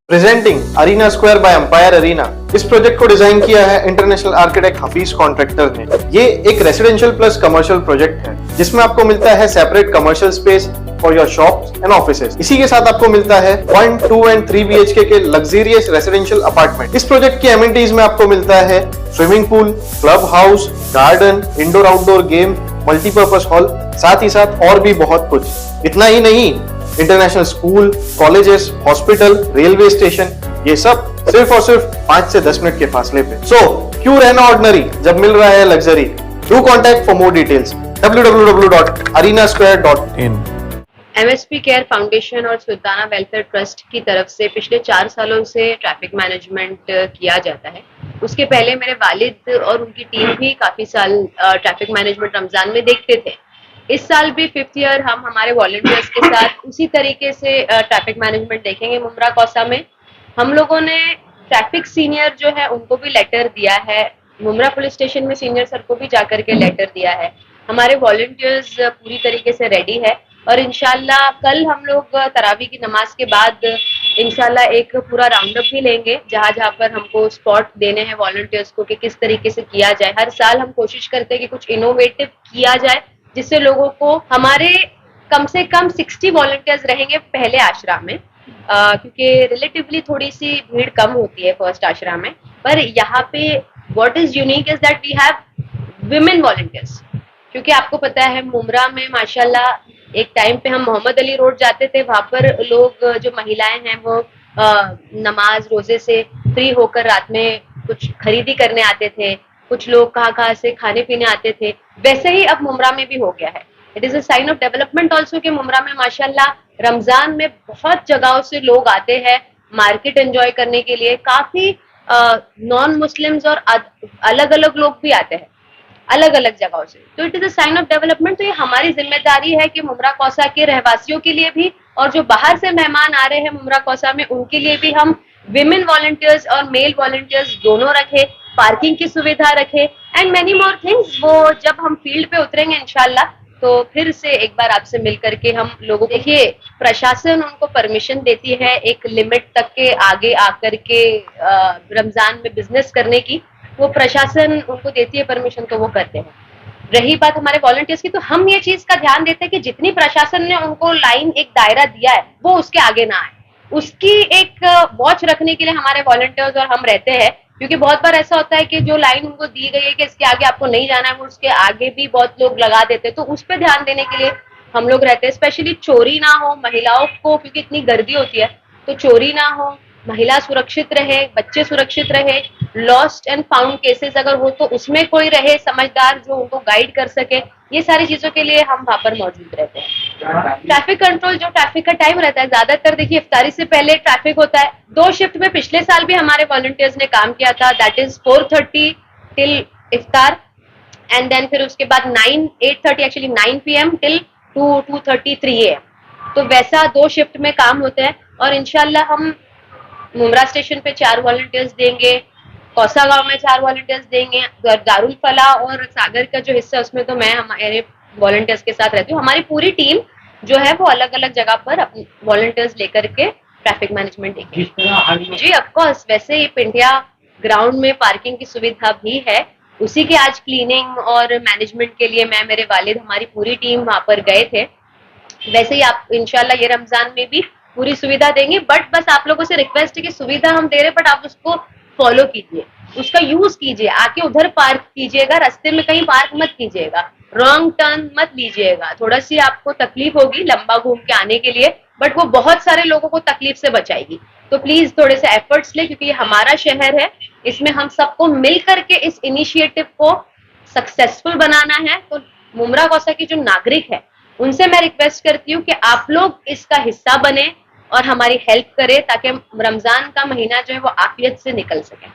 Presenting arena square by empire arena. इस project को design किया है इंटरनेशनल आर्किटेक्ट हफीज कॉन्ट्रैक्टर ने। ये एक रेसिडेंशियल प्लस कमर्शियल प्रोजेक्ट है जिसमें आपको मिलता है separate commercial space for your shops and offices. इसी के साथ आपको मिलता है 1, 2 एंड 3 BHK के लग्जरियस रेसिडेंशियल अपार्टमेंट। इस प्रोजेक्ट की एमिनिटीज में आपको मिलता है swimming pool, club house, garden, indoor outdoor game, multipurpose hall, साथ ही साथ और भी बहुत कुछ। इतना ही नहीं, international school, colleges, hospital, railway station, ये सब सिर्फ और सिर्फ 5 से 10 मिनट के फासले पे। सो क्यों रहना ऑर्डिनरी जब मिल रहा है luxury. Do contact for more details www.arenasquare.in। MSP care foundation और सुल्ताना वेलफेयर ट्रस्ट की तरफ से पिछले 4 सालों से ट्रैफिक मैनेजमेंट किया जाता है। उसके पहले मेरे वालिद और उनकी टीम भी काफी साल ट्रैफिक मैनेजमेंट रमजान में देखते थे। इस साल भी 5th ईयर हम हमारे वॉलंटियर्स के साथ उसी तरीके से ट्रैफिक मैनेजमेंट देखेंगे। मुमरा कौसा में हम लोगों ने ट्रैफिक सीनियर जो है उनको भी लेटर दिया है। मुमरा पुलिस स्टेशन में सीनियर सर को भी जाकर के लेटर दिया है। हमारे वॉलंटियर्स पूरी तरीके से रेडी है और इंशाल्लाह कल हम लोग तरावी की नमाज के बाद इंशाल्लाह एक पूरा राउंड अप भी लेंगे जहाँ जहाँ पर हमको स्पॉट देने हैं वॉलंटियर्स को कि किस तरीके से किया जाए। हर साल हम कोशिश करते हैं कि कुछ इनोवेटिव किया जाए जिससे लोगों को, हमारे कम से कम 60 वॉलंटियर्स रहेंगे पहले आशरा में, क्योंकि रिलेटिवली थोड़ी सी भीड़ कम होती है फर्स्ट आशरा में। पर यहाँ पे what is unique is that we have women volunteers, क्योंकि आपको पता है मुमरा में माशाल्लाह एक टाइम पे हम मोहम्मद अली रोड जाते थे, वहां पर लोग जो महिलाएं हैं वो नमाज रोजे से फ्री होकर रात में कुछ खरीदी करने आते थे, कुछ लोग कहाँ से खाने पीने आते थे। वैसे ही अब मुमरा में भी हो गया है। It is a sign of development also कि मुमरा में माशाल्लाह रमजान में बहुत जगहों से लोग आते हैं मार्केट एंजॉय करने के लिए। काफी नॉन मुस्लिम्स और अलग अलग लोग भी आते हैं अलग अलग जगहों से। तो it is a sign of development. तो ये हमारी जिम्मेदारी है कि मुमरा कौसा के रहवासियों के लिए भी और जो बाहर से मेहमान आ रहे हैं मुमरा कौसा में उनके लिए भी हम विमेन वॉलंटियर्स और मेल वॉलंटियर्स दोनों रखे, पार्किंग की सुविधा रखे एंड मेनी मोर थिंग्स। वो जब हम फील्ड पे उतरेंगे इंशाल्लाह तो फिर से एक बार आपसे मिल करके हम लोगों को, देखिए प्रशासन उनको परमिशन देती है एक लिमिट तक के आगे आकर के रमजान में बिजनेस करने की, वो प्रशासन उनको देती है परमिशन तो वो करते हैं। रही बात हमारे वॉलंटियर्स की, तो हम ये चीज का ध्यान देते हैं कि जितनी प्रशासन ने उनको लाइन एक दायरा दिया है वो उसके आगे ना आए। उसकी एक वॉच रखने के लिए हमारे वॉलंटियर्स और हम रहते हैं, क्योंकि बहुत बार ऐसा होता है कि जो लाइन उनको दी गई है कि इसके आगे आपको नहीं जाना है, वो उसके आगे भी बहुत लोग लगा देते हैं। तो उस पर ध्यान देने के लिए हम लोग रहते हैं। स्पेशली चोरी ना हो महिलाओं को, क्योंकि इतनी गर्दी होती है, तो चोरी ना हो, महिला सुरक्षित रहे, बच्चे सुरक्षित रहे, लॉस्ट एंड फाउंड केसेस अगर हो तो उसमें कोई रहे समझदार जो उनको गाइड कर सके। ये सारी चीजों के लिए हम वहां पर मौजूद रहते हैं। ट्रैफिक कंट्रोल, जो ट्रैफिक का टाइम रहता है ज्यादातर, देखिए इफ्तारी से पहले ट्रैफिक होता है। 2 शिफ्ट में पिछले साल भी हमारे वॉलंटियर्स ने काम किया था, दैट इज 4:30 टिल इफ्तार एंड देन फिर उसके बाद 9 PM टिल 2:30 3 AM। तो वैसा 2 शिफ्ट में काम होते हैं और इंशाल्लाह हम मुमरा स्टेशन पे 4 वॉलंटियर्स देंगे, कौसा गांव में 4 वॉलंटियर्स देंगे, दारुल फलाह और सागर का जो हिस्सा है उसमें तो मैं हमारे वॉलंटियर्स के साथ रहती हूँ। हमारी पूरी टीम जो है वो अलग अलग जगह पर अपने वॉलंटियर्स लेकर के ट्रैफिक मैनेजमेंट देखेंगे। जी ऑफकोर्स, वैसे ही पिंडिया ग्राउंड में पार्किंग की सुविधा भी है, उसी के आज क्लीनिंग और मैनेजमेंट के लिए मैं, मेरे वालिद, हमारी पूरी टीम वहां पर गए थे। वैसे ही आप इंशाल्लाह ये रमजान में भी पूरी सुविधा देंगे, बट बस आप लोगों से रिक्वेस्ट है कि सुविधा हम दे रहे बट आप उसको फॉलो कीजिए, उसका यूज कीजिए। आके उधर पार्क कीजिएगा, रास्ते में कहीं पार्क मत कीजिएगा, रॉन्ग टर्न मत लीजिएगा। थोड़ा सी आपको तकलीफ होगी लंबा घूम के आने के लिए, बट वो बहुत सारे लोगों को तकलीफ से बचाएगी। तो प्लीज थोड़े से एफर्ट्स ले, क्योंकि ये हमारा शहर है, इसमें हम सबको मिल करके इस इनिशिएटिव को सक्सेसफुल बनाना है। तो मुमरा कौसा की जो नागरिक है उनसे मैं रिक्वेस्ट करती हूँ कि आप लोग इसका हिस्सा बने और हमारी हेल्प करें ताकि रमजान का महीना जो है वो आफियत से निकल सके।